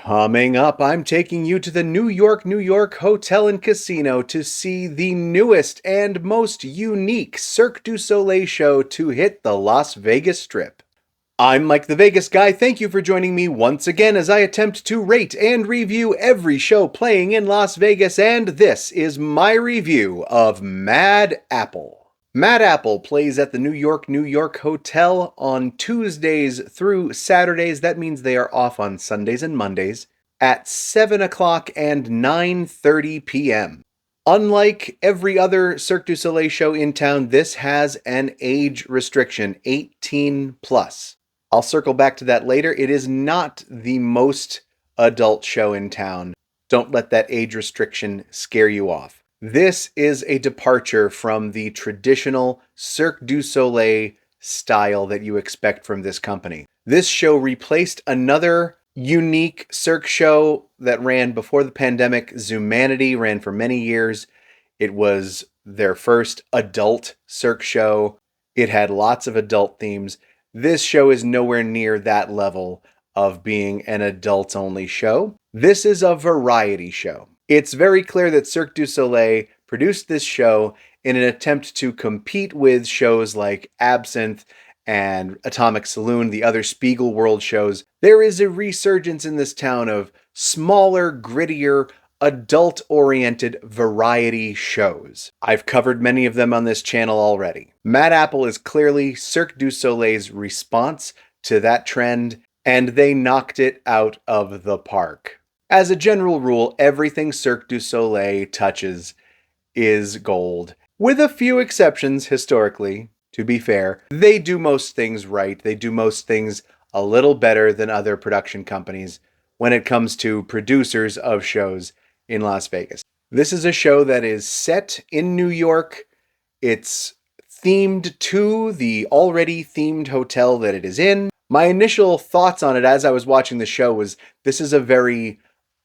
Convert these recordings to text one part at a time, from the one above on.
Coming up, I'm taking you to the New York, New York Hotel and Casino to see the newest and most unique Cirque du Soleil show to hit the Las Vegas Strip. I'm Mike the Vegas Guy. Thank you for joining me once again as I attempt to rate and review every show playing in Las Vegas, and this is my review of Mad Apple. Mad Apple plays at the New York, New York Hotel on Tuesdays through Saturdays. That means they are off on Sundays and Mondays at 7 o'clock and 9:30 p.m. Unlike every other Cirque du Soleil show in town, this has an age restriction, 18 plus. I'll circle back to that later. It is not the most adult show in town. Don't let that age restriction scare you off. This is a departure from the traditional Cirque du Soleil style that you expect from this company. This show replaced another unique Cirque show that ran before the pandemic. Zumanity ran for many years. It was their first adult Cirque show. It had lots of adult themes. This show is nowhere near that level of being an adults-only show. This is a variety show. It's very clear that Cirque du Soleil produced this show in an attempt to compete with shows like Absinthe and Atomic Saloon, the other Spiegel World shows. There is a resurgence in this town of smaller, grittier, adult-oriented variety shows. I've covered many of them on this channel already. Mad Apple is clearly Cirque du Soleil's response to that trend, and they knocked it out of the park. As a general rule, everything Cirque du Soleil touches is gold. With a few exceptions historically, to be fair. They do most things right. They do most things a little better than other production companies when it comes to producers of shows in Las Vegas. This is a show that is set in New York. It's themed to the already themed hotel that it is in. My initial thoughts on it as I was watching the show was this is a very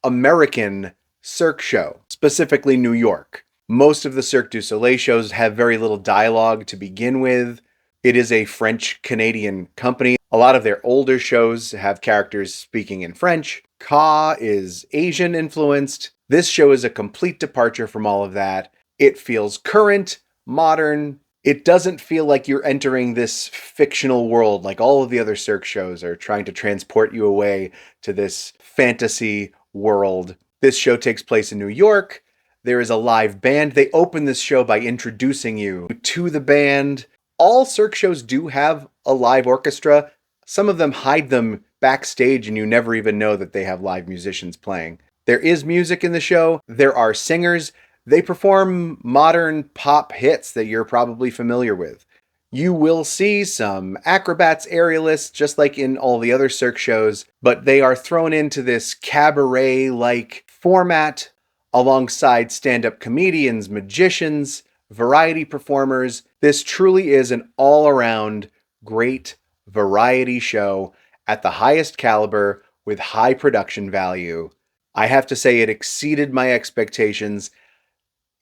American Cirque show, specifically New York. Most of the Cirque du Soleil shows have very little dialogue to begin with. It is a French-Canadian company. A lot of their older shows have characters speaking in French. Ka is Asian influenced. This show is a complete departure from all of that. It feels current, modern. It doesn't feel like you're entering this fictional world like all of the other Cirque shows are trying to transport you away to this fantasy world. This show takes place in New York. There is a live band. They open this show by introducing you to the band. All Cirque shows do have a live orchestra. Some of them hide them backstage and you never even know that they have live musicians playing. There is music in the show. There are singers. They perform modern pop hits that you're probably familiar with. You will see some acrobats, aerialists, just like in all the other Cirque shows, but they are thrown into this cabaret-like format alongside stand-up comedians, magicians, variety performers. This truly is an all-around great variety show at the highest caliber with high production value. I have to say it exceeded my expectations.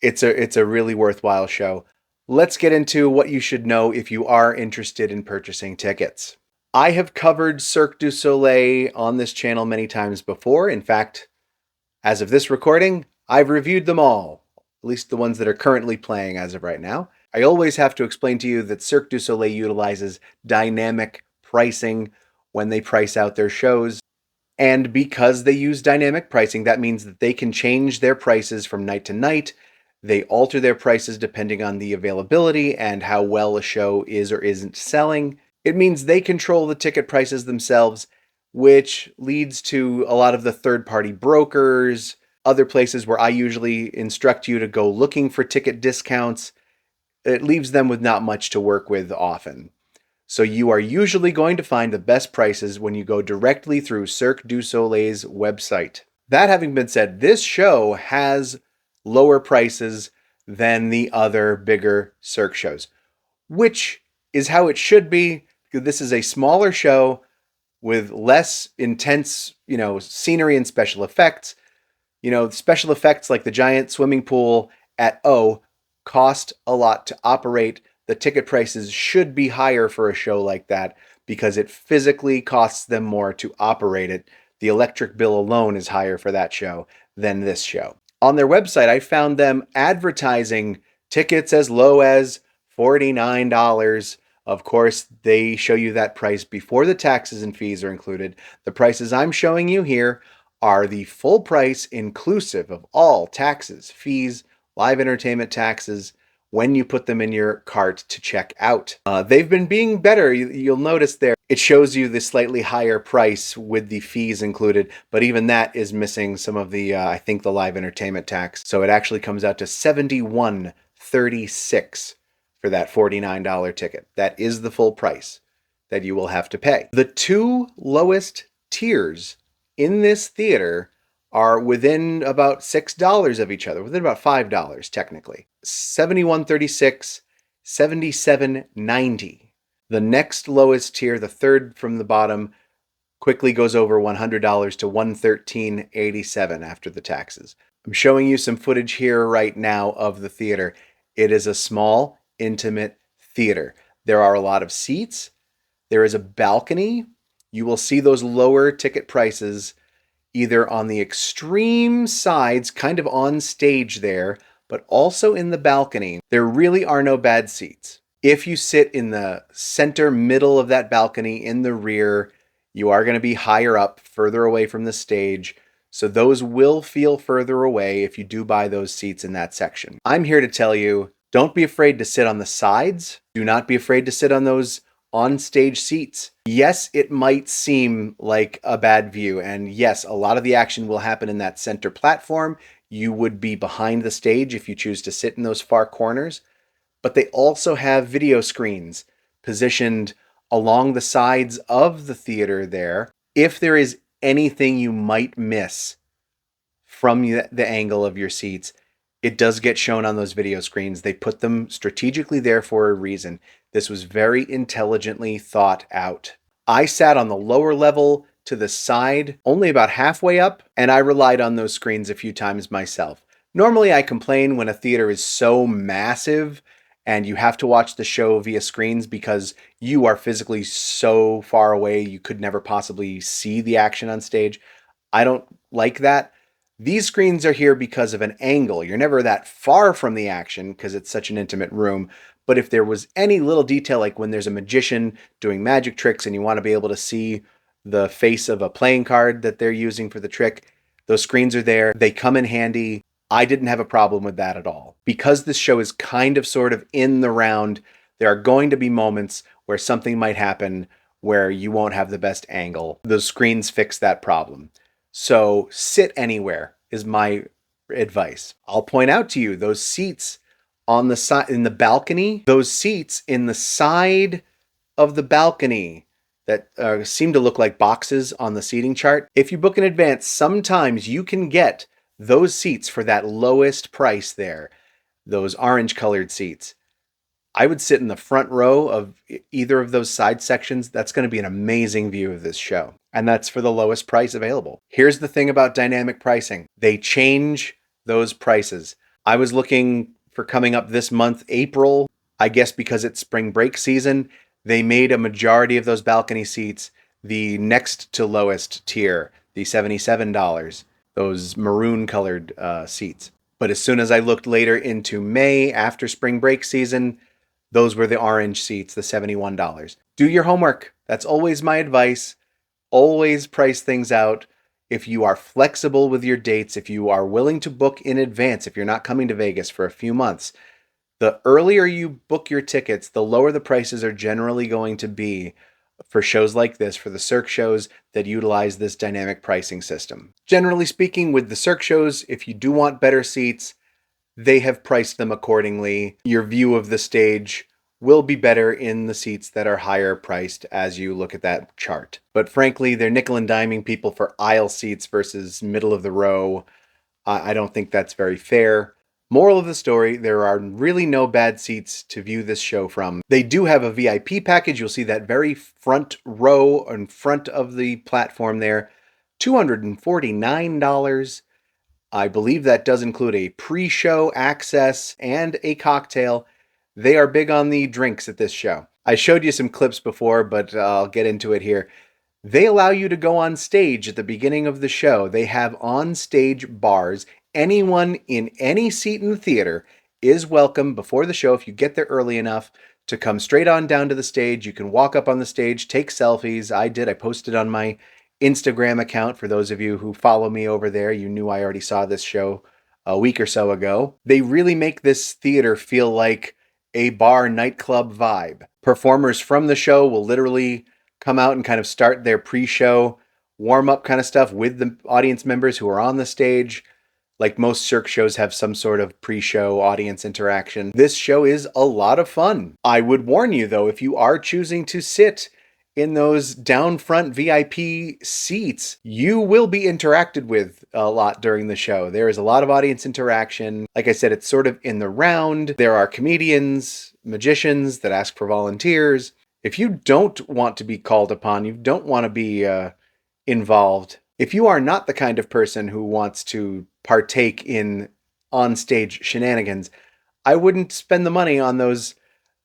It's a really worthwhile show. Let's get into what you should know if you are interested in purchasing tickets. I have covered Cirque du Soleil on this channel many times before. In fact, as of this recording, I've reviewed them all, at least the ones that are currently playing as of right now. I always have to explain to you that Cirque du Soleil utilizes dynamic pricing when they price out their shows. And because they use dynamic pricing, that means that they can change their prices from night to night. They alter their prices depending on the availability and how well a show is or isn't selling. It means they control the ticket prices themselves, which leads to a lot of the third-party brokers, other places where I usually instruct you to go looking for ticket discounts. It leaves them with not much to work with often. So you are usually going to find the best prices when you go directly through Cirque du Soleil's website. That having been said, this show has lower prices than the other bigger Cirque shows, which is how it should be. This is a smaller show with less intense, scenery and special effects. Special effects like the giant swimming pool at O cost a lot to operate. The ticket prices should be higher for a show like that because it physically costs them more to operate it. The electric bill alone is higher for that show than this show. On their website, I found them advertising tickets as low as $49. Of course, they show you that price before the taxes and fees are included. The prices I'm showing you here are the full price inclusive of all taxes, fees, live entertainment taxes, when you put them in your cart to check out. They've been being better. You'll notice there, it shows you the slightly higher price with the fees included, but even that is missing some of the, I think, the live entertainment tax. So it actually comes out to $71.36 for that $49 ticket. That is the full price that you will have to pay. The two lowest tiers in this theater are within about $6 of each other, within about $5 technically. $71.36, $77.90. The next lowest tier, the third from the bottom, quickly goes over $100 to $113.87 after the taxes. I'm showing you some footage here right now of the theater. It is a small, intimate theater. There are a lot of seats. There is a balcony. You will see those lower ticket prices either on the extreme sides, kind of on stage there, but also in the balcony. There really are no bad seats. If you sit in the center middle of that balcony in the rear, you are going to be higher up, further away from the stage. So those will feel further away if you do buy those seats in that section. I'm here to tell you, don't be afraid to sit on the sides. Do not be afraid to sit on those on-stage seats. Yes, it might seem like a bad view, and yes, a lot of the action will happen in that center platform. You would be behind the stage if you choose to sit in those far corners, but they also have video screens positioned along the sides of the theater there. If there is anything you might miss from the angle of your seats, it does get shown on those video screens. They put them strategically there for a reason. This was very intelligently thought out. I sat on the lower level to the side, only about halfway up, and I relied on those screens a few times myself. Normally I complain when a theater is so massive and you have to watch the show via screens because you are physically so far away you could never possibly see the action on stage. I don't like that. These screens are here because of an angle. You're never that far from the action because it's such an intimate room. But if there was any little detail, like when there's a magician doing magic tricks and you want to be able to see the face of a playing card that they're using for the trick, those screens are there. They come in handy. I didn't have a problem with that at all. Because this show is kind of sort of in the round, there are going to be moments where something might happen where you won't have the best angle. Those screens fix that problem. So sit anywhere is my advice. I'll point out to you those seats on the side in the balcony, those seats in the side of the balcony that seem to look like boxes on the seating chart. If you book in advance, sometimes you can get those seats for that lowest price there, those orange colored seats. I would sit in the front row of either of those side sections. That's going to be an amazing view of this show. And that's for the lowest price available. Here's the thing about dynamic pricing. They change those prices. I was looking for coming up this month, April, I guess because it's spring break season, they made a majority of those balcony seats the next to lowest tier, the $77, those maroon colored seats. But as soon as I looked later into May after spring break season, those were the orange seats, the $71. Do your homework. That's always my advice. Always price things out. If you are flexible with your dates, if you are willing to book in advance, if you're not coming to Vegas for a few months, the earlier you book your tickets, the lower the prices are generally going to be for shows like this, for the Cirque shows that utilize this dynamic pricing system. Generally speaking, with the Cirque shows, if you do want better seats, they have priced them accordingly. Your view of the stage will be better in the seats that are higher priced as you look at that chart. But frankly, they're nickel and diming people for aisle seats versus middle of the row. I don't think that's very fair. Moral of the story, there are really no bad seats to view this show from. They do have a VIP package. You'll see that very front row in front of the platform there. $249. I believe that does include a pre-show access and a cocktail. They are big on the drinks at this show. I showed you some clips before, but I'll get into it here. They allow you to go on stage at the beginning of the show. They have on-stage bars. Anyone in any seat in the theater is welcome before the show if you get there early enough to come straight on down to the stage. You can walk up on the stage, take selfies. I did. I posted on my Instagram account. For those of you who follow me over there, you knew I already saw this show a week or so ago. They really make this theater feel like a bar nightclub vibe. Performers from the show will literally come out and kind of start their pre-show warm-up kind of stuff with the audience members who are on the stage. Like most Cirque shows have some sort of pre-show audience interaction. This show is a lot of fun. I would warn you though, if you are choosing to sit in those down front VIP seats, you will be interacted with a lot during the show. There is a lot of audience interaction. Like I said, it's sort of in the round. There are comedians, magicians that ask for volunteers. If you don't want to be called upon, you don't want to be involved, if you are not the kind of person who wants to partake in on-stage shenanigans, I wouldn't spend the money on those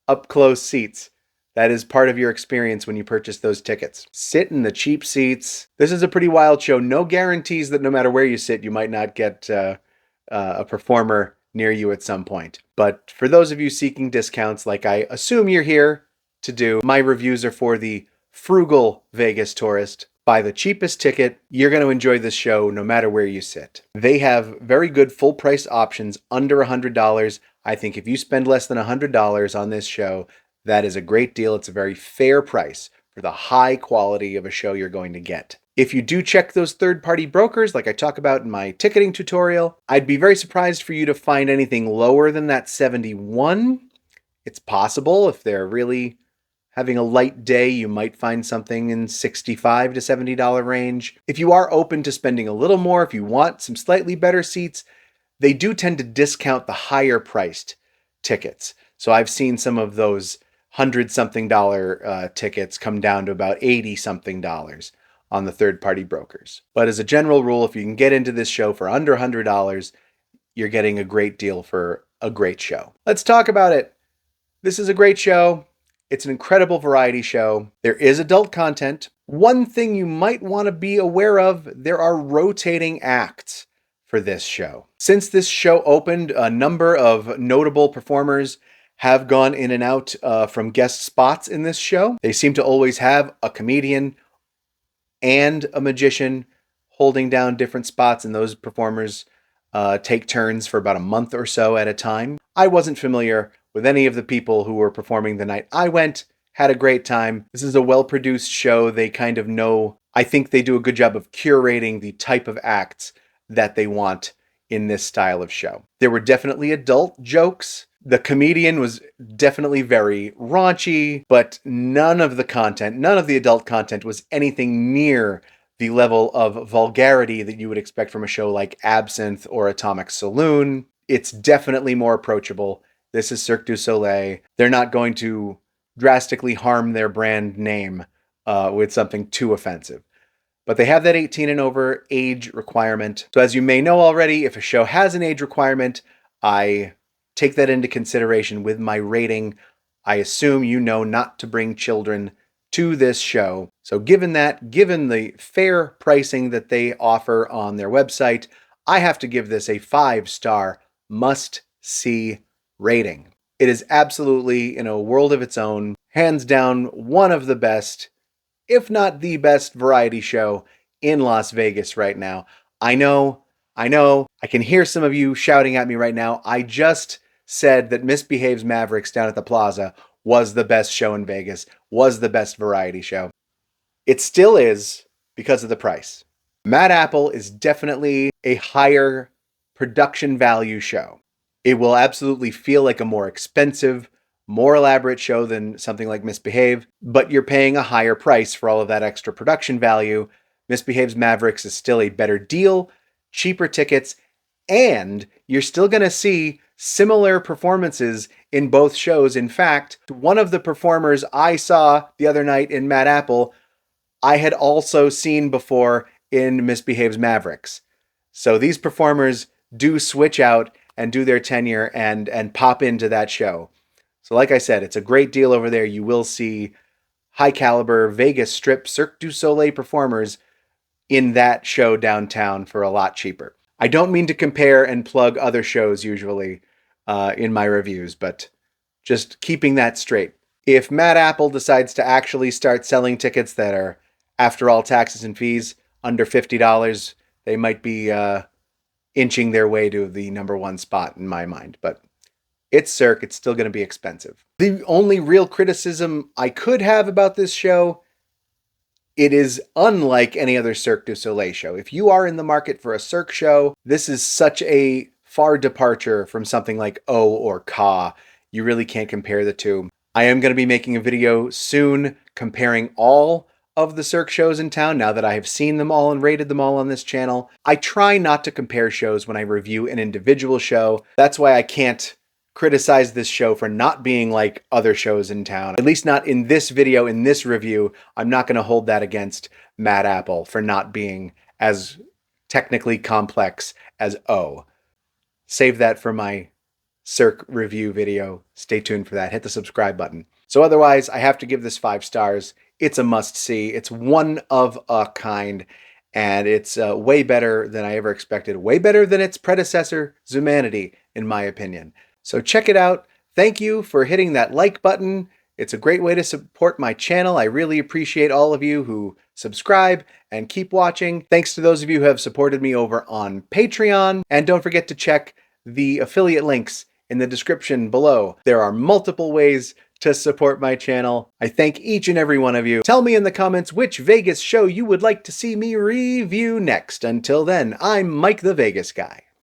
up-close seats. That is part of your experience when you purchase those tickets. Sit in the cheap seats. This is a pretty wild show. No guarantees that no matter where you sit, you might not get a performer near you at some point. But for those of you seeking discounts, like I assume you're here to do, my reviews are for the frugal Vegas tourist. Buy the cheapest ticket. You're going to enjoy this show no matter where you sit. They have very good full price options under $100. I think if you spend less than $100 on this show, that is a great deal. It's a very fair price for the high quality of a show you're going to get. If you do check those third-party brokers, like I talk about in my ticketing tutorial, I'd be very surprised for you to find anything lower than that $71. It's possible if they're really having a light day, you might find something in $65 to $70 range. If you are open to spending a little more, if you want some slightly better seats, they do tend to discount the higher priced tickets. So I've seen some of those $100-something tickets come down to about $80-something on the third-party brokers. But as a general rule, if you can get into this show for under $100, you're getting a great deal for a great show. Let's talk about it. This is a great show. It's an incredible variety show. There is adult content. One thing you might want to be aware of, there are rotating acts for this show. Since this show opened, a number of notable performers have gone in and out from guest spots in this show. They seem to always have a comedian and a magician holding down different spots, and those performers take turns for about a month or so at a time. I wasn't familiar with any of the people who were performing the night I went, had a great time. This is a well-produced show. They kind of know, I think they do a good job of curating the type of acts that they want in this style of show. There were definitely adult jokes. The comedian was definitely very raunchy, but none of the adult content was anything near the level of vulgarity that you would expect from a show like Absinthe or Atomic Saloon. It's definitely more approachable. This is Cirque du Soleil. They're not going to drastically harm their brand name with something too offensive. But they have that 18 and over age requirement. So as you may know already, if a show has an age requirement, I take that into consideration with my rating. I assume you know not to bring children to this show. So given the fair pricing that they offer on their website, I have to give this a 5-star must-see rating. It is absolutely in a world of its own, hands down one of the best, if not the best variety show in Las Vegas right now. I know, I can hear some of you shouting at me right now. I just said that Misbehaves Mavericks down at the Plaza was the best show in Vegas, was the best variety show. It still is because of the price. Mad Apple is definitely a higher production value show. It will absolutely feel like a more expensive, more elaborate show than something like Misbehave, but you're paying a higher price for all of that extra production value. Misbehaves Mavericks is still a better deal, cheaper tickets, and you're still going to see similar performances in both shows. In fact, one of the performers I saw the other night in Mad Apple, I had also seen before in Misbehaves Mavericks. So these performers do switch out and do their tenure and pop into that show. So like I said, it's a great deal over there. You will see high caliber Vegas Strip Cirque du Soleil performers in that show downtown for a lot cheaper. I don't mean to compare and plug other shows usually in my reviews, but just keeping that straight. If Matt Apple decides to actually start selling tickets that are, after all taxes and fees, under $50, they might be inching their way to the number one spot in my mind. But it's Cirque, it's still going to be expensive. The only real criticism I could have about this show, it is unlike any other Cirque du Soleil show. If you are in the market for a Cirque show, this is such a far departure from something like O or Ka. You really can't compare the two. I am going to be making a video soon comparing all of the Cirque shows in town now that I have seen them all and rated them all on this channel. I try not to compare shows when I review an individual show. That's why I can't criticize this show for not being like other shows in town. At least not in this video, in this review. I'm not going to hold that against Matt Apple for not being as technically complex as O. Save that for my Cirque review video. Stay tuned for that. Hit the subscribe button. So otherwise, I have to give this 5 stars. It's a must-see. It's one of a kind, and it's way better than I ever expected. Way better than its predecessor, Zumanity, in my opinion. So check it out. Thank you for hitting that like button. It's a great way to support my channel. I really appreciate all of you who subscribe and keep watching. Thanks to those of you who have supported me over on Patreon. And don't forget to check the affiliate links in the description below. There are multiple ways to support my channel. I thank each and every one of you. Tell me in the comments which Vegas show you would like to see me review next. Until then, I'm Mike the Vegas Guy.